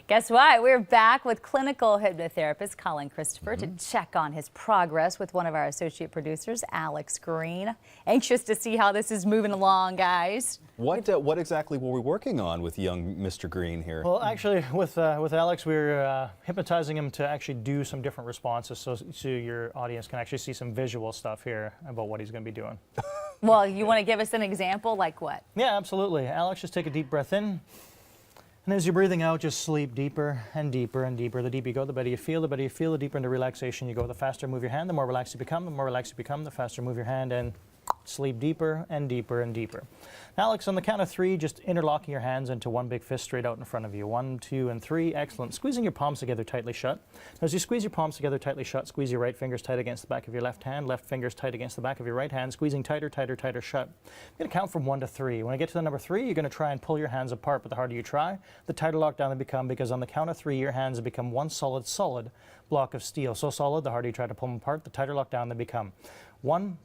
Guess what? We're back with clinical hypnotherapist Colin Christopher to check on his progress with one of our associate producers, Alex Green. Anxious to see how this is moving along, guys. What exactly were we working on with young Mr. Green here? Well, actually, with Alex, we were hypnotizing him to actually do some different responses, so your audience can actually see some visual stuff here about what he's going to be doing. Well, you want to give us an example, like what? Yeah, absolutely. Alex, just take a deep breath in. And as you're breathing out, just sleep deeper and deeper and deeper. The deeper you go, the better you feel. The better you feel, the deeper into relaxation you go. The faster move your hand, the more relaxed you become. The more relaxed you become, the faster move your hand and sleep deeper and deeper and deeper. Now, Alex, on the count of 3, just interlocking your hands into one big fist straight out in front of you. 1, 2, and 3. Excellent. Squeezing your palms together tightly shut. As you squeeze your palms together tightly shut, squeeze your right fingers tight against the back of your left hand, left fingers tight against the back of your right hand, squeezing tighter, tighter, tighter shut. I'm going to count from 1 to 3. When I get to the number 3, you're going to try and pull your hands apart, but the harder you try, the tighter lockdown they become, because on the count of 3, your hands have become one solid block of steel. So solid, the harder you try to pull them apart, the tighter lockdown they become. 1,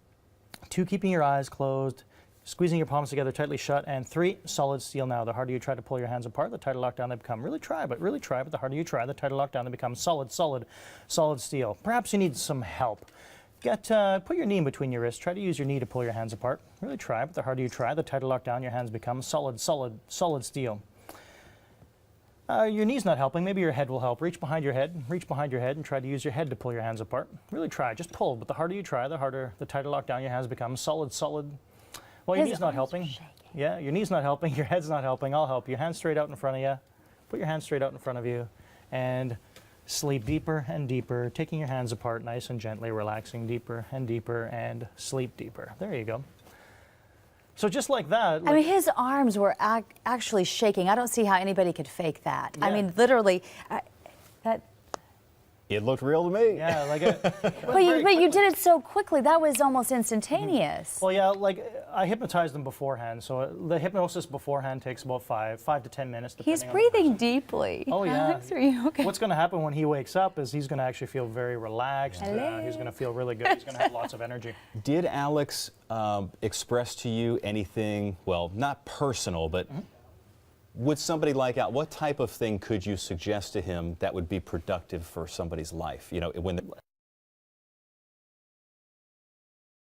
2, keeping your eyes closed, squeezing your palms together tightly shut, and 3, solid steel now. The harder you try to pull your hands apart, the tighter lockdown they become. Really try, but the harder you try, the tighter lockdown they become. Solid steel. Perhaps you need some help. Put your knee in between your wrists. Try to use your knee to pull your hands apart. Really try, but the harder you try, the tighter lockdown your hands become. Solid steel. Your knee's not helping. Maybe your head will help. Reach behind your head and try to use your head to pull your hands apart. Really try, just pull, but the harder you try, the tighter lockdown your hands become. Solid. Well, your knee's not helping. Yeah, your knee's not helping, your head's not helping. I'll help you. Hands straight out in front of you. Put your hands straight out in front of you and sleep deeper and deeper, taking your hands apart nice and gently, relaxing deeper and deeper, and sleep deeper. There you go. So just like that. I mean, his arms were actually shaking. I don't see how anybody could fake that. Yeah. I mean, literally, that. It looked real to me. Yeah, like it. But you did it so quickly. That was almost instantaneous. Well, yeah, like I hypnotized him beforehand, so the hypnosis beforehand takes about 5 to 10 minutes. He's breathing deeply. Oh yeah. Alex, are you okay? What's going to happen when he wakes up is he's going to actually feel very relaxed. He's going to feel really good. He's going to have lots of energy. Did Alex express to you anything, well, not personal, but would somebody like Al, what type of thing could you suggest to him that would be productive for somebody's life? You know, when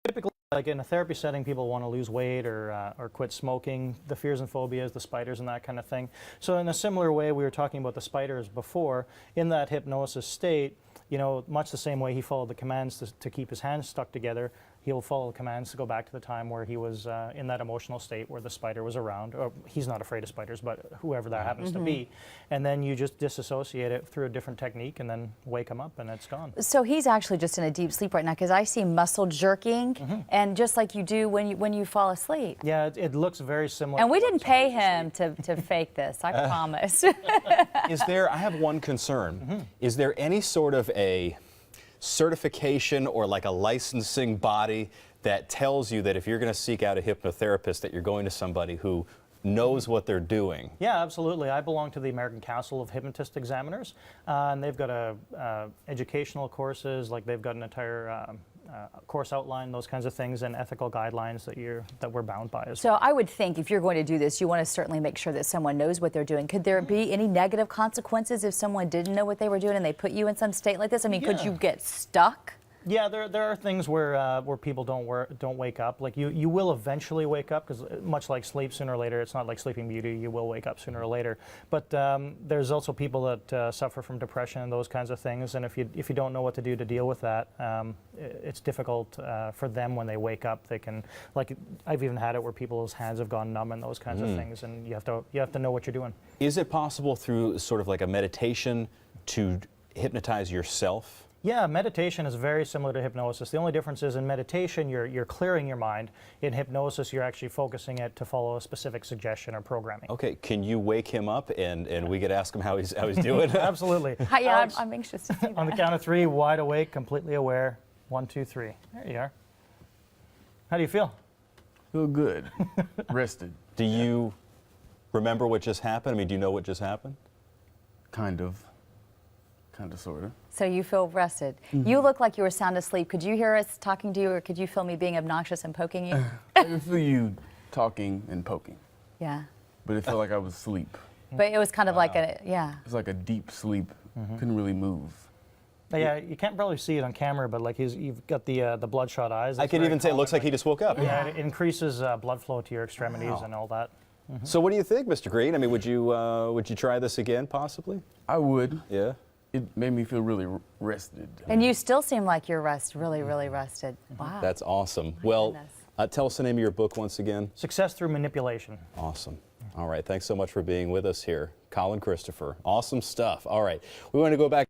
Typically, like in a therapy setting, people want to lose weight or quit smoking, the fears and phobias, the spiders and that kind of thing. So in a similar way, we were talking about the spiders before, in that hypnosis state, you know, much the same way he followed the commands to keep his hands stuck together, he'll follow the commands to go back to the time where he was in that emotional state where the spider was around. Or he's not afraid of spiders, but whoever that happens to be. And then you just disassociate it through a different technique and then wake him up and it's gone. So he's actually just in a deep sleep right now, because I see muscle jerking, and just like you do when you fall asleep. Yeah, it looks very similar. And we didn't pay him to fake this, I promise. is there, I have one concern. Is there any sort of a certification or like a licensing body that tells you that if you're going to seek out a hypnotherapist that you're going to somebody who knows what they're doing? Yeah, absolutely. I belong to the American Council of Hypnotist Examiners, and they've got educational courses, like they've got an entire course outline, those kinds of things, and ethical guidelines that we're bound by as well. So I would think if you're going to do this, you want to certainly make sure that someone knows what they're doing. Could there be any negative consequences if someone didn't know what they were doing and they put you in some state like this? I mean, could you get stuck? Yeah, there are things where people don't wake up. Like you will eventually wake up, because much like sleep, sooner or later, it's not like Sleeping Beauty. You will wake up sooner or later. But there's also people that suffer from depression and those kinds of things. And if you don't know what to do to deal with that, it's difficult for them when they wake up. They can, like, I've even had it where people's hands have gone numb and those kinds of things. And you have to know what you're doing. Is it possible through sort of like a meditation to hypnotize yourself? Yeah, meditation is very similar to hypnosis. The only difference is in meditation, you're clearing your mind. In hypnosis, you're actually focusing it to follow a specific suggestion or programming. Okay, can you wake him up and we could ask him how he's doing? Absolutely. Yeah, I'm anxious to see that. On the count of 3, wide awake, completely aware. 1, 2, 3. There you are. How do you feel? Feel good. Rested. Do you remember what just happened? I mean, do you know what just happened? Kind of, sort of. So you feel rested. You look like you were sound asleep. Could you hear us talking to you, or could you feel me being obnoxious and poking you? I can feel you talking and poking. Yeah. But it felt like I was asleep. But it was kind of like a, yeah. It was like a deep sleep. Couldn't really move. Yeah, you can't probably see it on camera, but like you've got the bloodshot eyes. I That's could very even say it looks common. like he just woke up. Yeah, it increases blood flow to your extremities and all that. So what do you think, Mr. Green? I mean, would you try this again, possibly? I would. Yeah. It made me feel really rested. And you still seem like you're really, really rested. Wow. That's awesome. Well, goodness. tell us the name of your book once again. Success through manipulation. Awesome. All right. Thanks so much for being with us here, Colin Christopher. Awesome stuff. All right. We want to go back.